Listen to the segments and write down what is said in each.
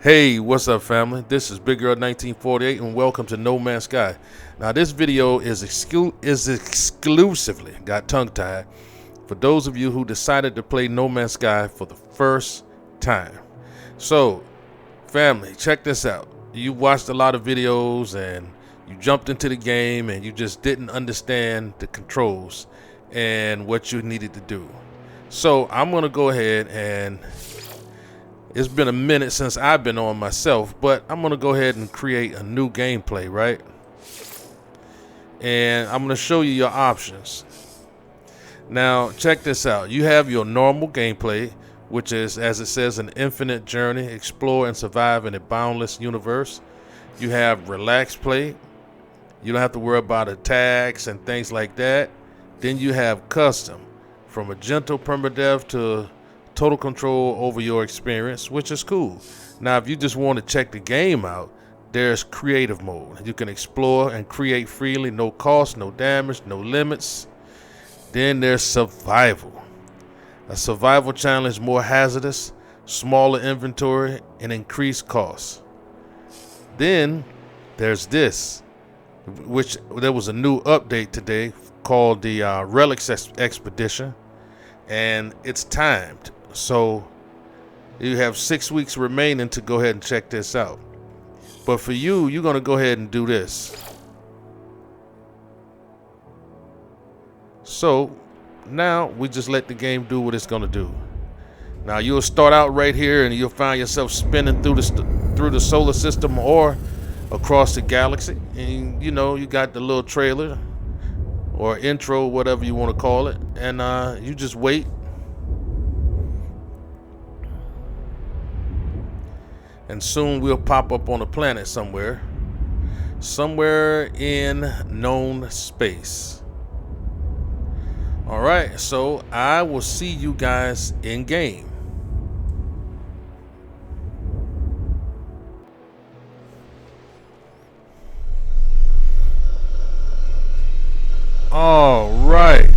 Hey, what's up, family? This is Big Girl 1948, and welcome to No Man's Sky. Now, this video is exclusively, got tongue-tied, for those of you who decided to play No Man's Sky for the first time. So, family, check this out. You watched a lot of videos, and you jumped into the game, and you just didn't understand the controls and what you needed to do. So, I'm going to go ahead and... It's been a minute since I've been on myself, but I'm going to go ahead and create a new gameplay, right? And I'm going to show you your options. Now, check this out. You have your normal gameplay, which is, as it says, an infinite journey, explore and survive in a boundless universe. You have relaxed play. You don't have to worry about attacks and things like that. Then you have custom, from a gentle permadeath to total control over your experience, which is cool. Now, if you just want to check the game out, there's creative mode. You can explore and create freely, no cost, no damage, no limits. Then there's survival. A survival challenge, more hazardous, smaller inventory, and increased costs. Then there's this, which there was a new update today called the Relics Expedition, and it's timed. So you have 6 weeks remaining to go ahead and check this out. But for you, you're going to go ahead and do this. So now we just let the game do what it's going to do. Now you'll start out right here and you'll find yourself spinning through the solar system or across the galaxy. And you know, you got the little trailer or intro, whatever you want to call it. And you just wait. And soon we'll pop up on a planet somewhere in known space. All right, so I will see you guys in game. All right.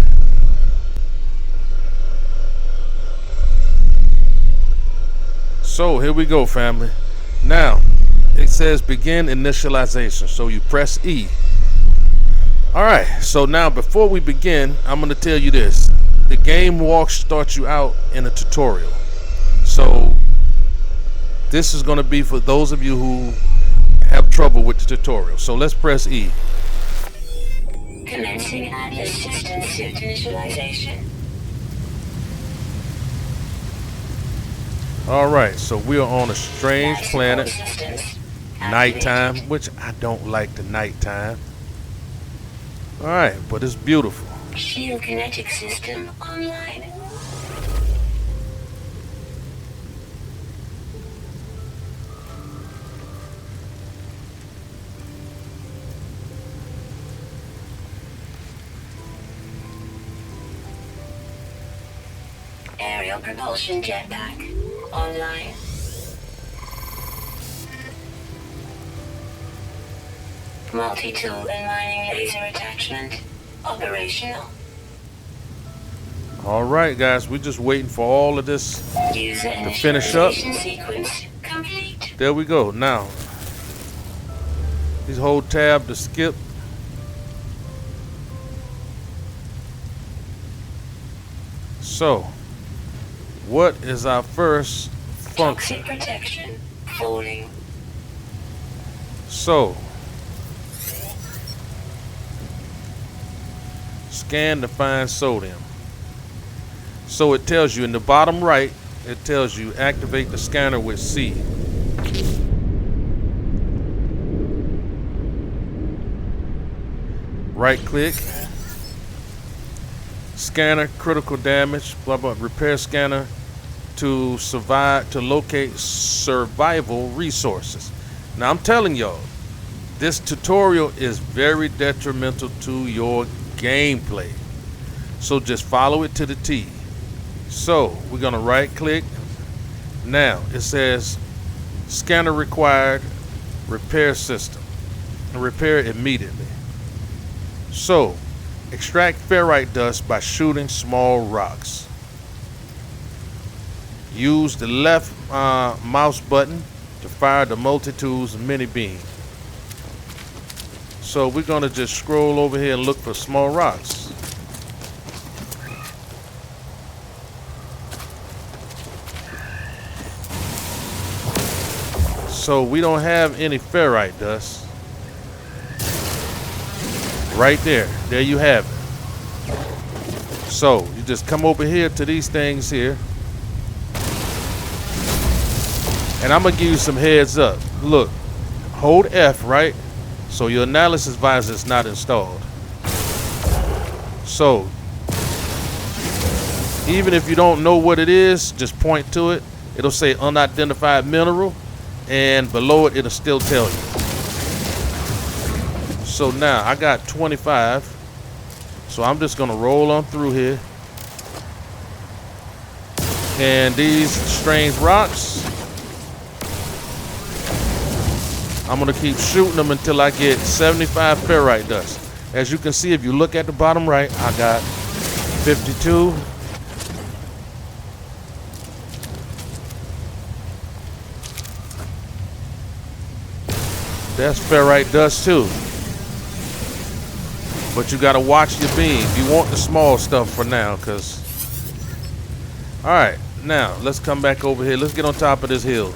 So here we go, family. Now, it says begin initialization, so you press E. Alright, so now before we begin, I'm going to tell you this. The game walk starts you out in a tutorial. So, this is going to be for those of you who have trouble with the tutorial. So let's press E. Commencing Atlas System Suit Initialization. Alright, so we are on a strange planet. Nighttime, which I don't like the nighttime. Alright, but it's beautiful. Shield kinetic system online. Aerial propulsion jetpack online. Multi-tool and mining laser attachment operational. Alright guys, we're just waiting for all of this to finish up. Sequence complete. There we go. Now, please hold tab to skip. So, what is our first function? Toxic protection falling. So, scan to find sodium. So it tells you in the bottom right, it tells you activate the scanner with C. Right click. Scanner, critical damage, blah blah, repair scanner to survive, to locate survival resources. Now I'm telling y'all, this tutorial is very detrimental to your gameplay. So just follow it to the T. So we're gonna right click. Now it says scanner required, repair system, and repair immediately. So extract ferrite dust by shooting small rocks. Use the left mouse button to fire the multi-tools mini beam. So we're gonna just scroll over here and look for small rocks. So we don't have any ferrite dust. Right there. There you have it. So you just come over here to these things here. And I'm gonna give you some heads up. Look, hold F, right? So your analysis visor is not installed. So even if you don't know what it is, just point to it. It'll say unidentified mineral, and below it, it'll still tell you. So now I got 25. So I'm just gonna roll on through here. And these strange rocks, I'm gonna keep shooting them until I get 75 ferrite dust. As you can see, if you look at the bottom right, I got 52. That's ferrite dust too. But you gotta watch your beam. You want the small stuff for now, cause. All right, now let's come back over here. Let's get on top of this hill.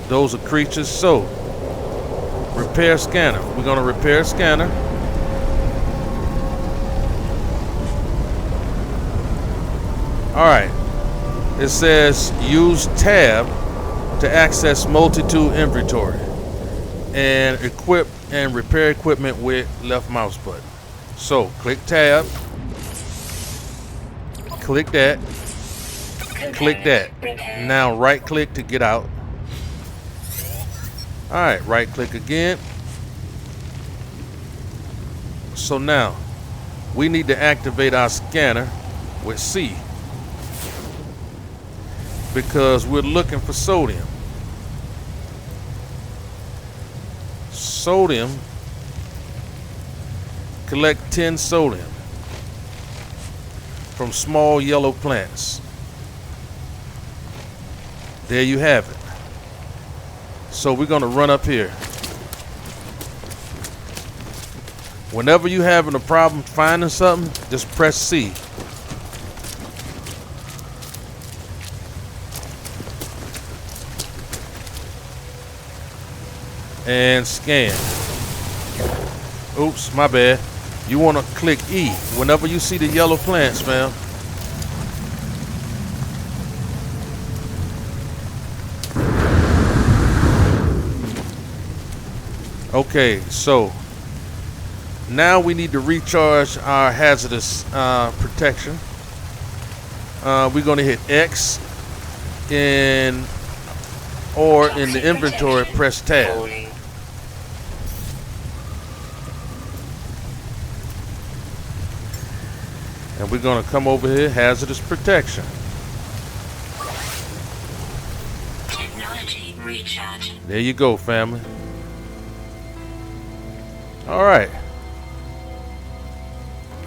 Those are creatures. So, repair scanner. We're gonna repair scanner. All right. It says use tab to access multi-tool inventory and equip and repair equipment with left mouse button. So click tab, click that, click that. Now right click to get out. All right, right click again. So now we need to activate our scanner with C, because we're looking for sodium. Sodium, collect 10 sodium from small yellow plants. There you have it. So we're gonna run up here. Whenever you're having a problem finding something, just press C. And scan. Oops, my bad. You want to click E whenever you see the yellow plants, fam. Okay, so now we need to recharge our hazardous protection. We're going to hit X or in the inventory, press tab. And we're going to come over here, hazardous protection. Technology recharge. There you go, family. All right.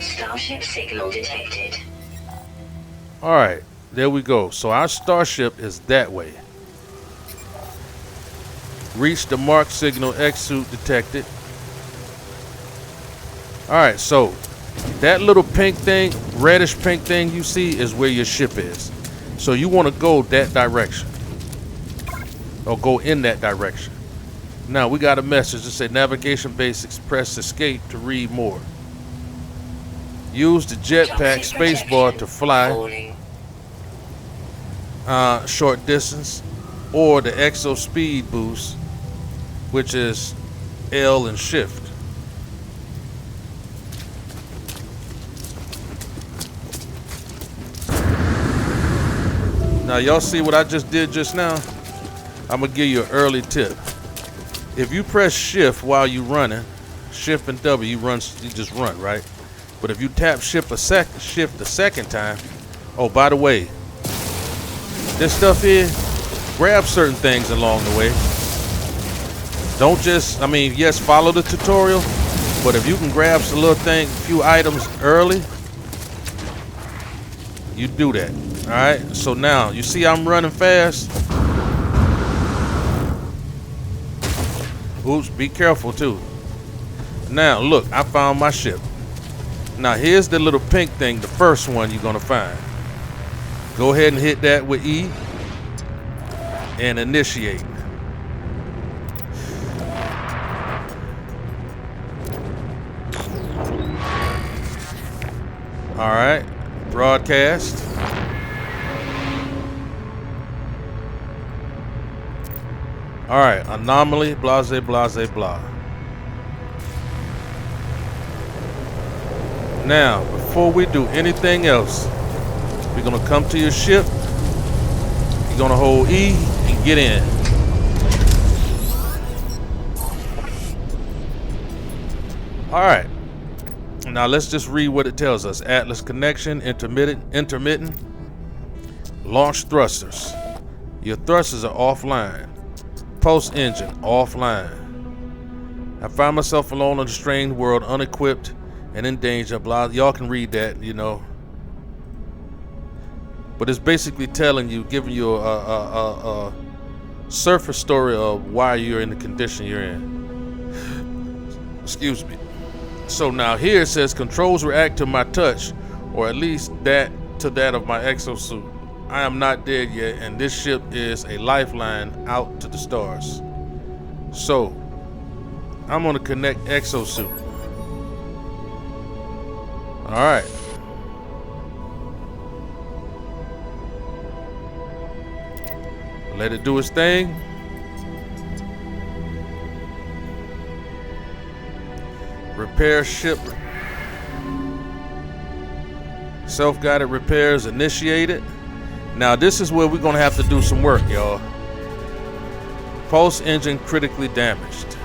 Starship signal detected. All right, there we go. So our starship is that way. Reach the mark signal, X-suit detected. All right, so that little pink thing, reddish pink thing you see is where your ship is. So you want to go that direction, or go in that direction. Now we got a message that said navigation basics, press escape to read more. Use the jetpack spacebar to fly short distance, or the exo speed boost, which is L and shift. Now y'all see what I just did just now? I'm gonna give you an early tip. If you press shift while you running, shift and W, you just run, right? But if you tap shift a second time, oh, by the way, this stuff here, grab certain things along the way. Don't just, yes, follow the tutorial, but if you can grab some little thing, few items early, you do that. Alright, so now you see I'm running fast. Oops, be careful too. Now look, I found my ship. Now here's the little pink thing, the first one you're gonna find. Go ahead and hit that with E and initiate. Alright, broadcast. Alright, anomaly, blase, blase, blah. Now, before we do anything else, we're gonna come to your ship. You're gonna hold E and get in. Alright. Now let's just read what it tells us. Atlas connection, intermittent. Launch thrusters. Your thrusters are offline. Pulse engine, offline. I find myself alone on a strange world, unequipped and in danger. Blah. Y'all can read that, you know. But it's basically telling you, giving you a surface story of why you're in the condition you're in. Excuse me. So now here it says controls react to my touch, or at least that to that of my exosuit. I am not dead yet, and this ship is a lifeline out to the stars. So I'm gonna connect exosuit. All right. Let it do its thing. Repair ship. Self-guided repairs initiated. Now this is where we're gonna have to do some work, y'all. Pulse engine critically damaged.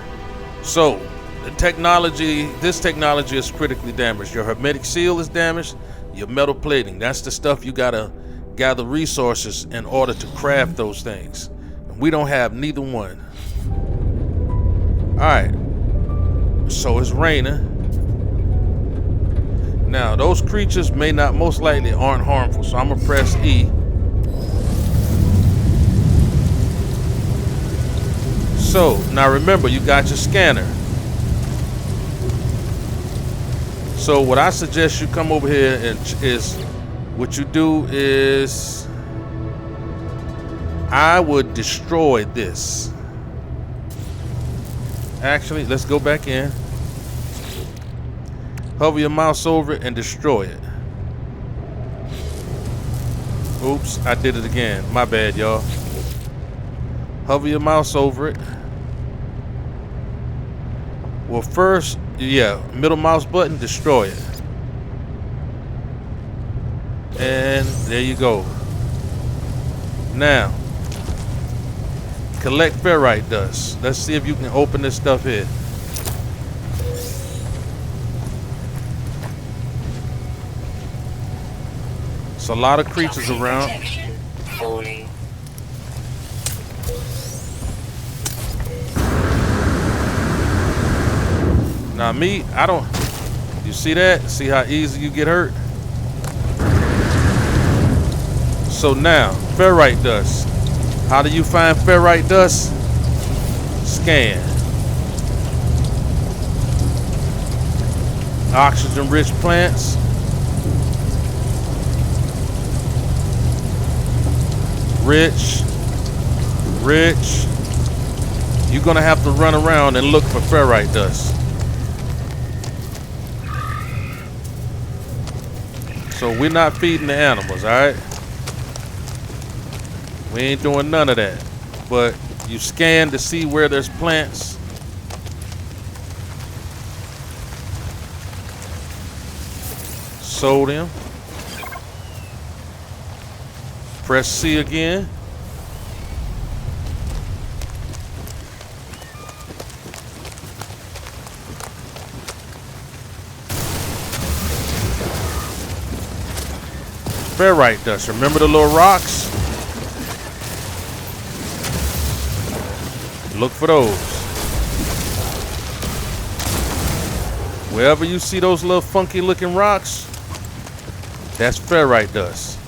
So this technology is critically damaged. Your hermetic seal is damaged. Your metal plating. That's the stuff you gotta gather resources in order to craft those things. And we don't have neither one. All right. So it's raining. Now those creatures most likely aren't harmful, so I'm gonna press E. So now remember, you got your scanner. So what I suggest you come over here and what you do is I would destroy this. Actually, let's go back in. Hover your mouse over it and destroy it. Oops, I did it again. My bad, y'all. Hover your mouse over it. Well, first, yeah, middle mouse button, destroy it. And there you go. Now, collect ferrite dust. Let's see if you can open this stuff here. It's a lot of creatures around. Now me, I don't. You see that? See how easy you get hurt? So now, ferrite dust. How do you find ferrite dust? Scan. Oxygen-rich plants. Rich. You're gonna have to run around and look for ferrite dust. So we're not feeding the animals, all right? We ain't doing none of that. But you scan to see where there's plants. Sodium. Press C again. Ferrite dust. Remember the little rocks? Look for those. Wherever you see those little funky looking rocks, that's ferrite dust.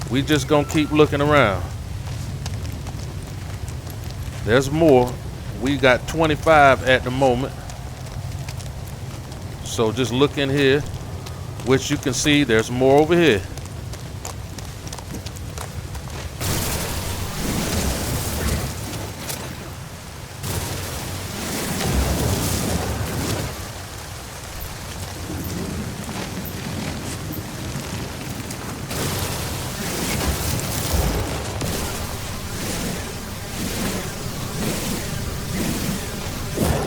We just gonna keep looking around. There's more. We got 25 at the moment. So just look in here, which you can see there's more over here.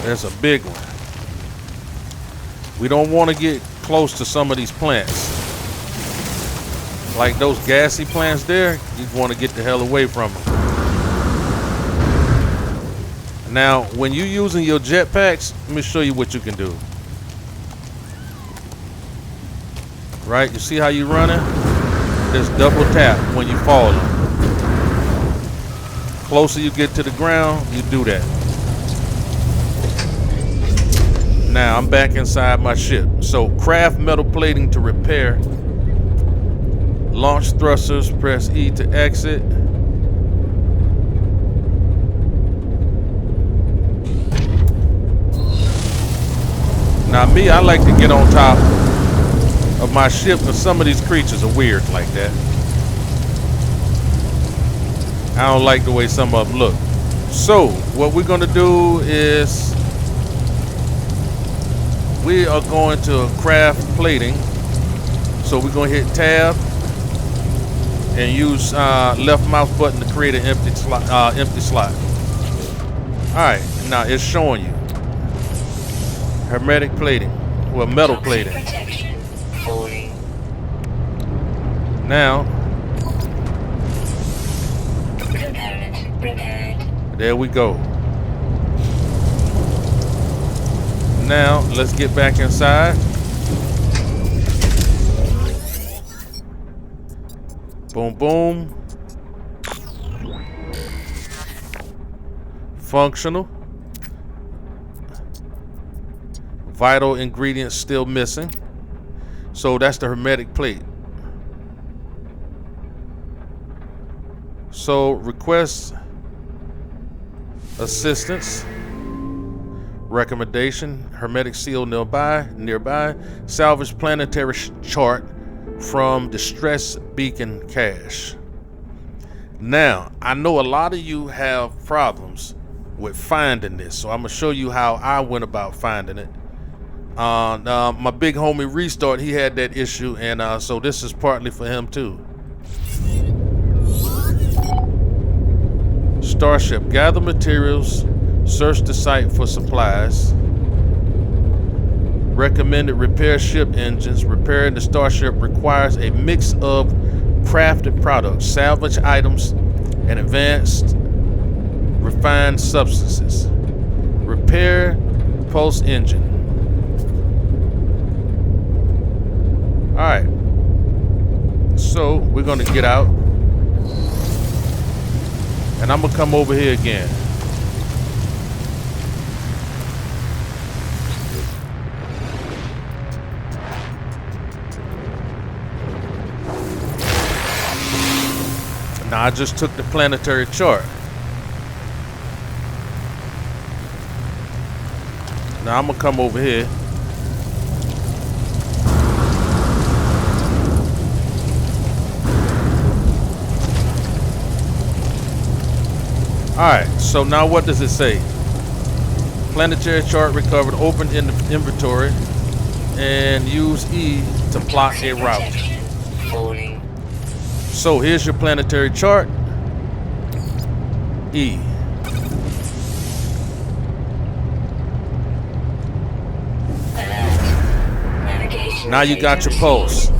There's a big one. We don't want to get close to some of these plants. Like those gassy plants there, you want to get the hell away from them. Now, when you're using your jetpacks, let me show you what you can do. Right, you see how you running? Just double tap when you falling. Closer you get to the ground, you do that. Now I'm back inside my ship. So craft metal plating to repair. Launch thrusters, press E to exit. Now me, I like to get on top of my ship because some of these creatures are weird like that. I don't like the way some of them look. So what we're gonna do is we are going to craft plating. So we're going to hit tab and use left mouse button to create an empty slot. All right, now it's showing you hermetic plating, well, metal plating. Now, there we go. Now, let's get back inside. Boom, boom. Functional. Vital ingredients still missing. So that's the hermetic plate. So request assistance. Recommendation, hermetic seal nearby. Salvage planetary chart from distress beacon cache. Now, I know a lot of you have problems with finding this, so I'm gonna show you how I went about finding it. My big homie Restart, he had that issue, and so this is partly for him too. Starship, gather materials, search the site for supplies. Recommended repair ship engines. Repairing the Starship requires a mix of crafted products, salvage items, and advanced refined substances. Repair pulse engine. Alright. So we're gonna get out. And I'm gonna come over here again. Now I just took the planetary chart. Now I'm gonna come over here. Alright, so now what does it say? Planetary chart recovered, open in the inventory, and use E to plot a route. So here's your planetary chart. E. Now you got your pulse.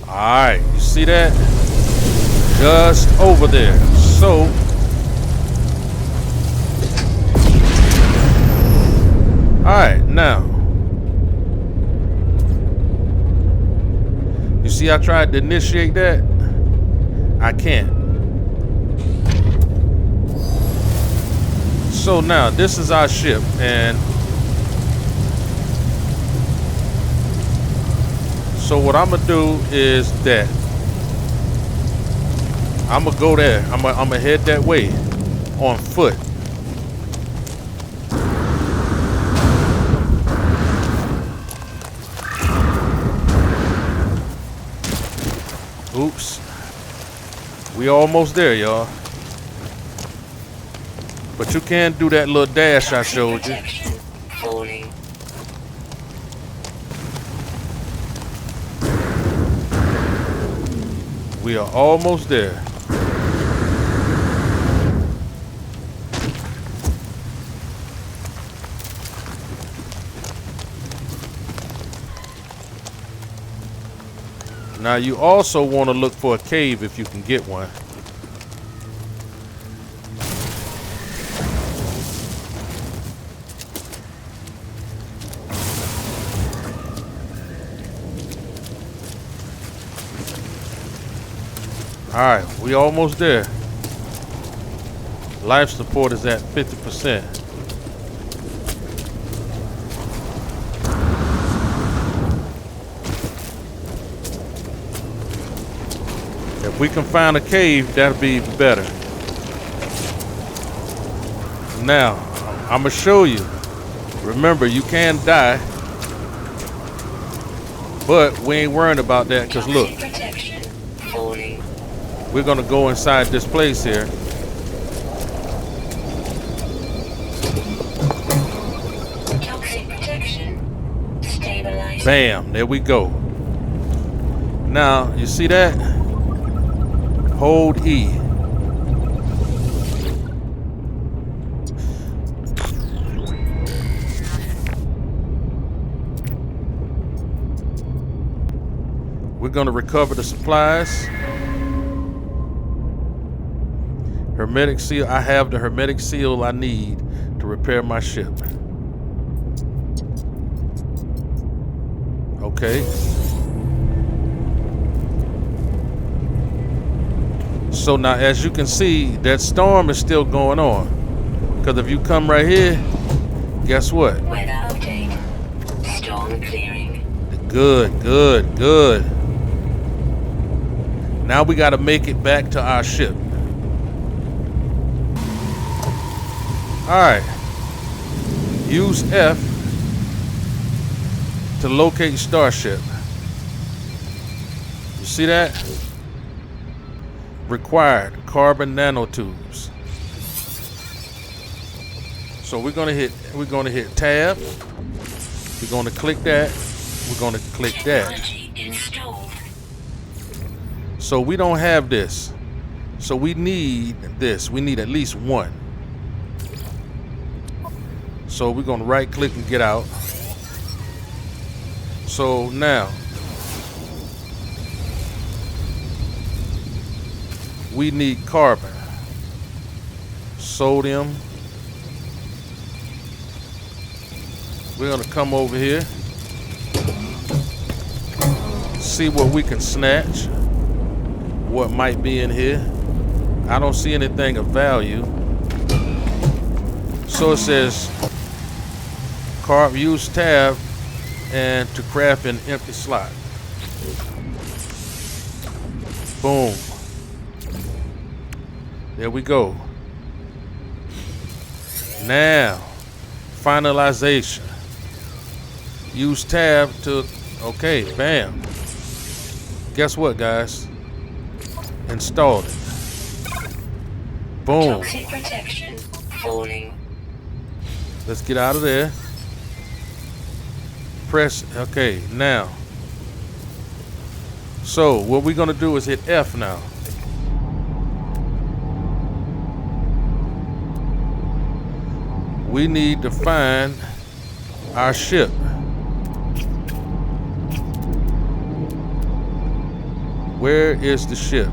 Alright, you see that? Just over there. So alright, now you see I tried to initiate that? I can't. So now this is our ship, and so what I'm gonna do is that I'm gonna go there. I'm gonna head that way on foot. Oops. We almost there, y'all. But you can do that little dash I showed you. We are almost there. Now you also want to look for a cave if you can get one. Alright, we almost there. Life support is at 50%. If we can find a cave, that'll be even better. Now, I'm gonna show you. Remember, you can die, but we ain't worrying about that, because look, we're gonna go inside this place here. Bam, there we go. Now, you see that? Hold E. We're going to recover the supplies. Hermetic seal. I have the hermetic seal I need to repair my ship. Okay. So now, as you can see, that storm is still going on. Because if you come right here, guess what? Weather update. Storm clearing. Good, good, good. Now we got to make it back to our ship. Alright. Use F to locate starship. You see that? Required carbon nanotubes. So we're gonna hit tab. We're gonna click that. We're gonna click that. So we don't have this. So we need this. We need at least one. So we're gonna right click and get out. So now we need carbon, sodium. We're gonna come over here, see what we can snatch, what might be in here. I don't see anything of value. So it says use tab and to craft an empty slot. Boom. There we go. Now, finalization. Use tab to, okay, bam. Guess what, guys? Installed it. Boom. Toxic protection falling. Let's get out of there. Press, okay, now. So, what we're gonna do is hit F now. We need to find our ship. Where is the ship?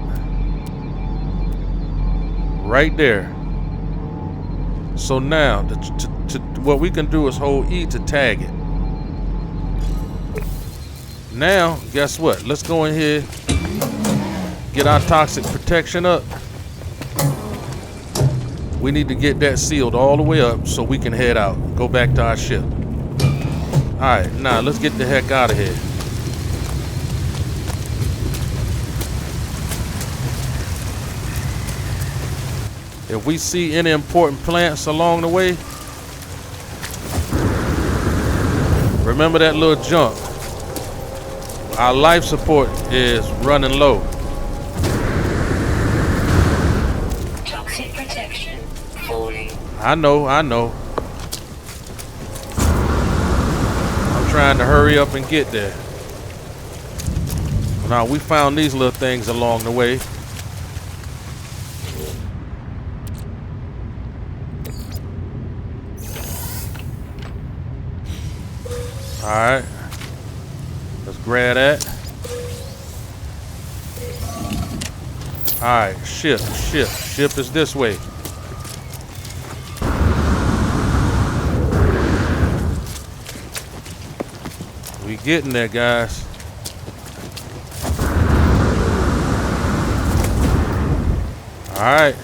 Right there. So now, what we can do is hold E to tag it. Now, guess what? Let's go in here, get our toxic protection up. We need to get that sealed all the way up so we can head out. Go back to our ship. Alright, now let's get the heck out of here. If we see any important plants along the way, remember that little jump. Our life support is running low. Toxic protection falling. I know. I'm trying to hurry up and get there. Now, we found these little things along the way. Alright. Let's grab that. Alright, ship is this way. We getting there, guys. Alright.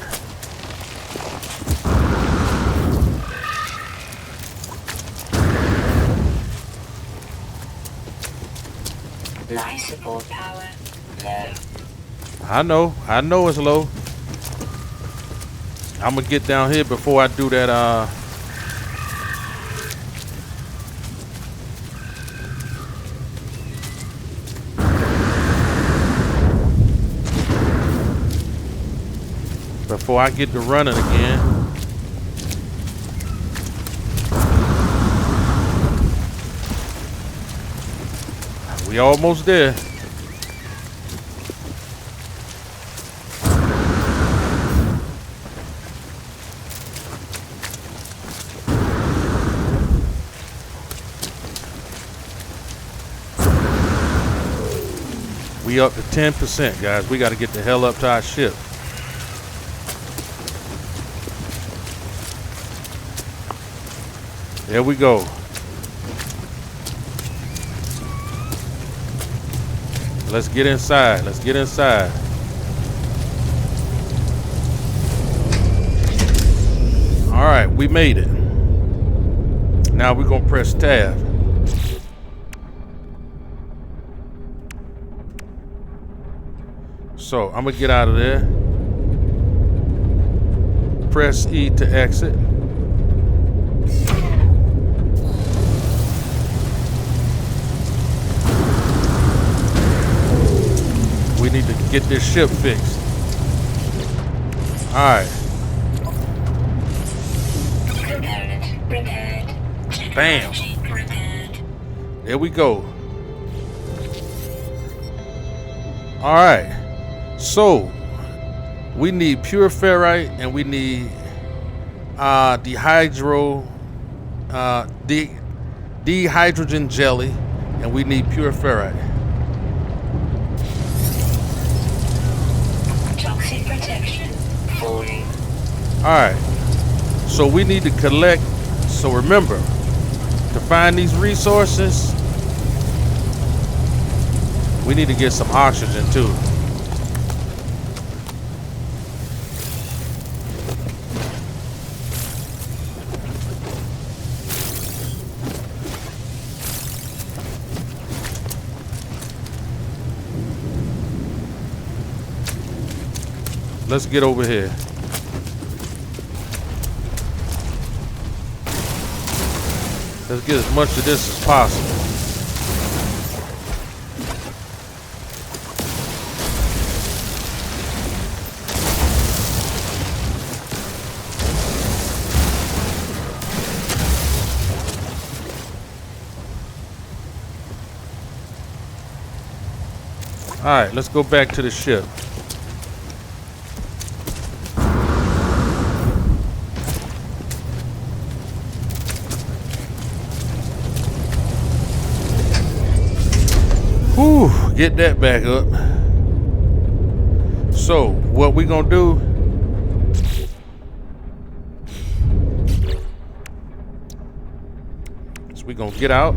Life support power low. I know it's low. I'm gonna get down here before I do that before I get to running again. We almost there. We up to 10%, guys. We got to get the hell up to our ship. There we go. Let's get inside. Let's get inside. All right, we made it. Now we're gonna press tab. So I'm gonna get out of there. Press E to exit. We need to get this ship fixed. Alright. Bam. There we go. Alright. So we need pure ferrite and we need dehydrogen jelly and we need pure ferrite. Toxic protection falling. Alright, so we need to collect. So remember, to find these resources, we need to get some oxygen too. Let's get over here. Let's get as much of this as possible. All right, let's go back to the ship. Whew, get that back up. So, what we gonna do? So we gonna get out.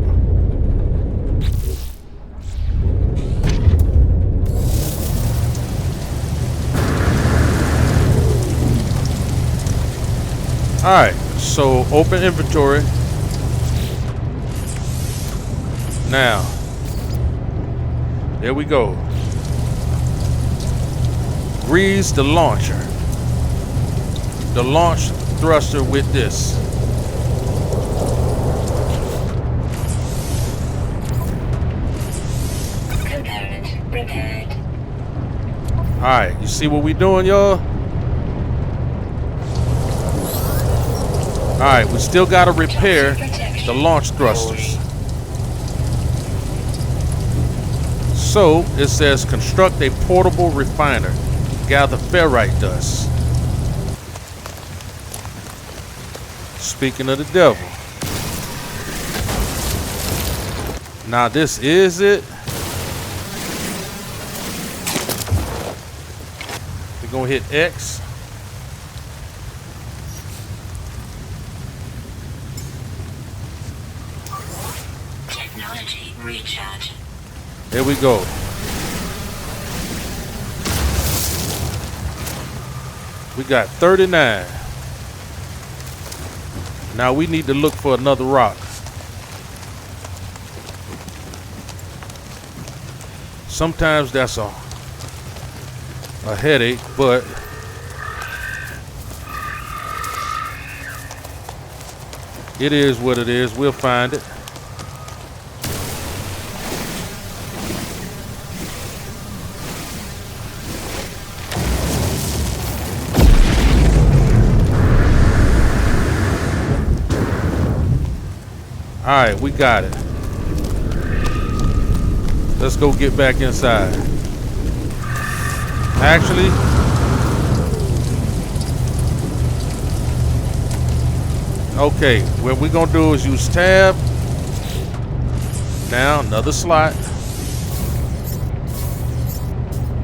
Alright, so open inventory. Now, there we go. Grease the launcher. The launch thruster with this. Component repaired. Alright, you see what we doing, y'all? Alright, we still gotta repair the launch thrusters. So, it says construct a portable refiner. Gather ferrite dust. Speaking of the devil. Now this is it. We're gonna hit X. Technology recharge. There we go. We got 39. Now we need to look for another rock. Sometimes that's a headache, but it is what it is. We'll find it. All right, we got it. Let's go get back inside. Actually, okay, what we're gonna do is use tab. Now, another slot.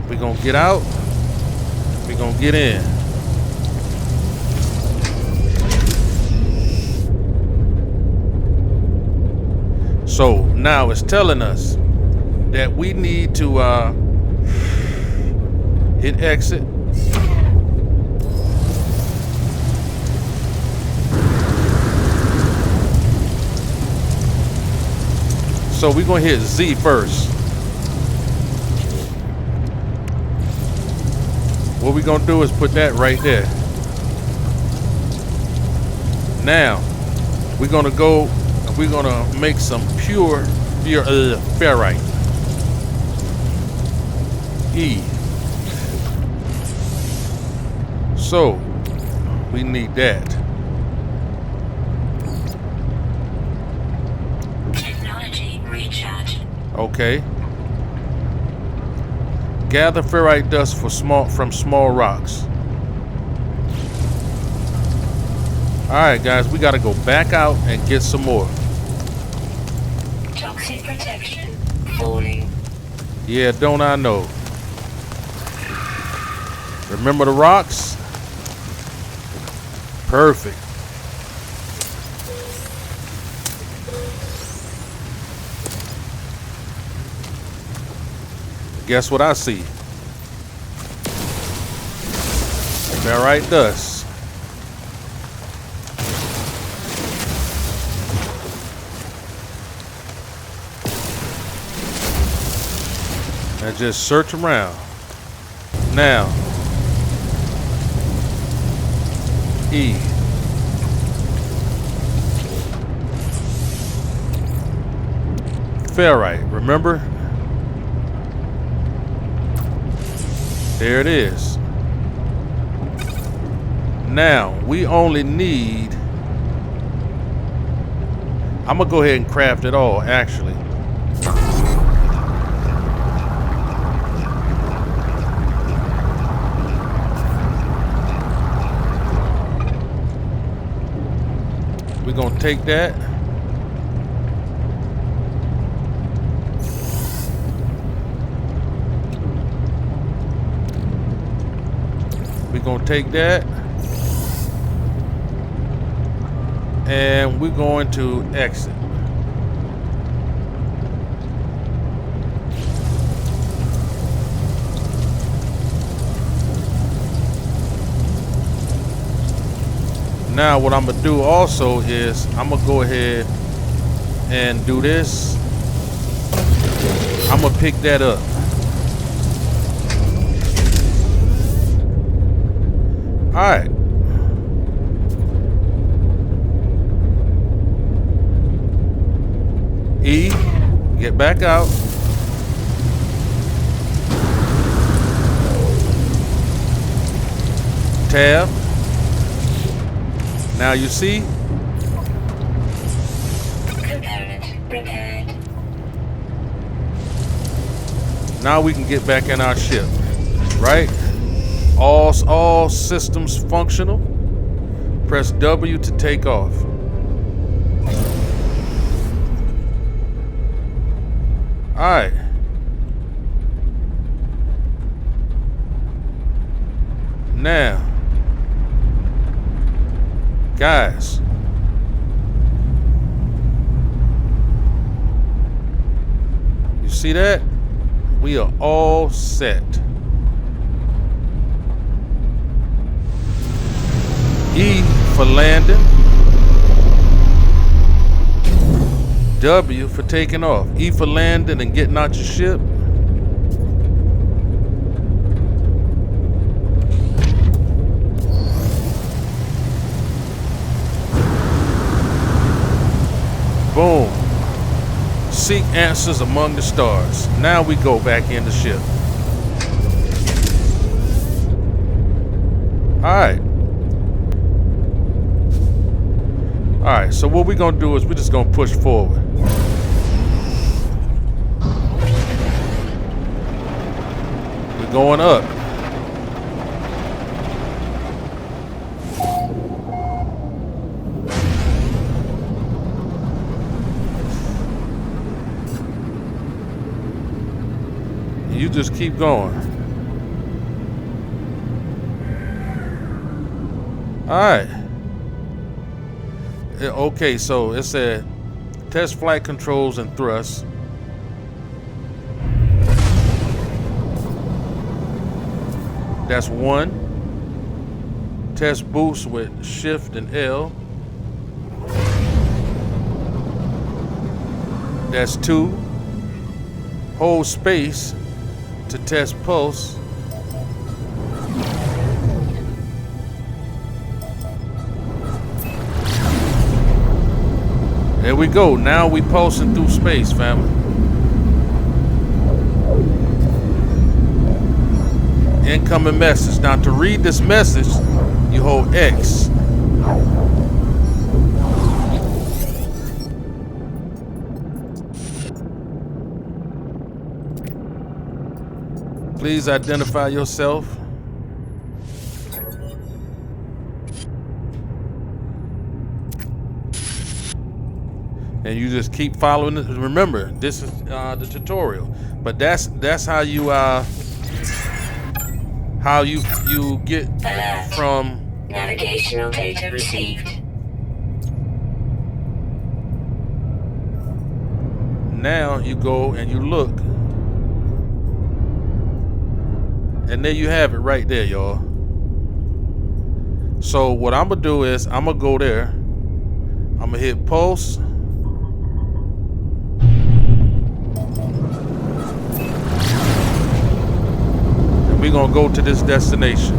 We're gonna get out. We're gonna get in. So now it's telling us that we need to hit exit. So we're gonna hit Z first. What we're gonna do is put that right there. Now we're gonna go. We're gonna make some pure ferrite. E. So we need that. Technology recharge. Okay. Gather ferrite dust from small rocks. All right, guys, we gotta go back out and get some more. Toxic protection falling. Yeah, don't I know? Remember the rocks? Perfect. Guess what I see? Ferrite dust. And just search around. Now, E. Ferrite, remember? There it is. Now, we only need... I'm gonna go ahead and craft it all, actually. We're gonna take that. We're gonna take that. And we're going to exit. Now what I'm gonna do also is I'm gonna go ahead and do this. I'm gonna pick that up. All right. E, get back out. Tab. Now you see. Component prepared. Now we can get back in our ship, right? All systems functional. Press W to take off. All right. Now, guys, you see that? We are all set. E for landing. W for taking off. E for landing and getting out your ship. Boom. Seek answers among the stars. Now we go back in the ship. Alright. Alright, so what we're gonna do is we're just gonna push forward. We're going up. You just keep going. Alright. Okay, so it said test flight controls and thrust. That's 1. Test boost with shift and L. That's 2. Hold space to test pulse. There we go. Now we pulsing through space, family. Incoming message. Now to read this message, you hold X. Please identify yourself. And you just keep following it. Remember, this is the tutorial, but that's how you get Alert. from Navigational data received. now. You go and you look, and there you have it right there, y'all. So what I'm gonna do is I'm gonna go there. I'm gonna hit pulse. We're gonna go to this destination.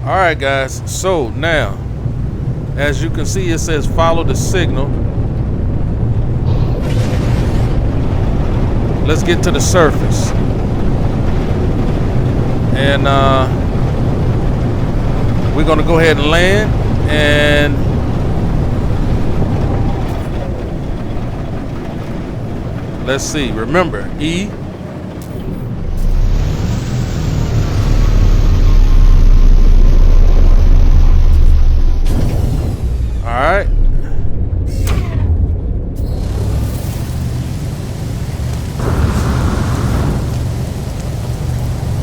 All right, guys. So now, as you can see, it says follow the signal. Let's get to the surface. And we're gonna go ahead and land, and let's see, remember, E. All right.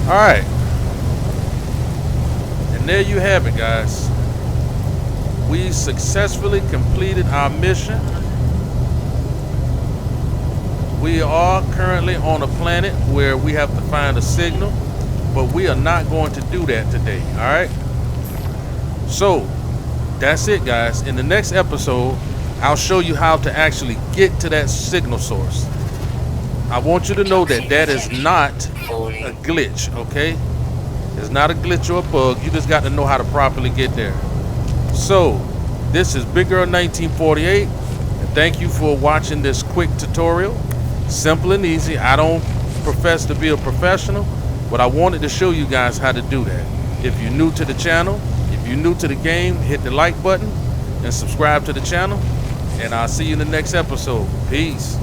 All right. And there you have it, guys. We successfully completed our mission. We are currently on a planet where we have to find a signal, but we are not going to do that today, all right? So, that's it, guys. In the next episode, I'll show you how to actually get to that signal source. I want you to know that that is not a glitch, okay? It's not a glitch or a bug. You just got to know how to properly get there. So, this is Big Girl 1948, and thank you for watching this quick tutorial. Simple and easy. I don't profess to be a professional, but I wanted to show you guys how to do that. If you're new to the channel, if you're new to the game, hit the like button and subscribe to the channel, and I'll see you in the next episode. Peace.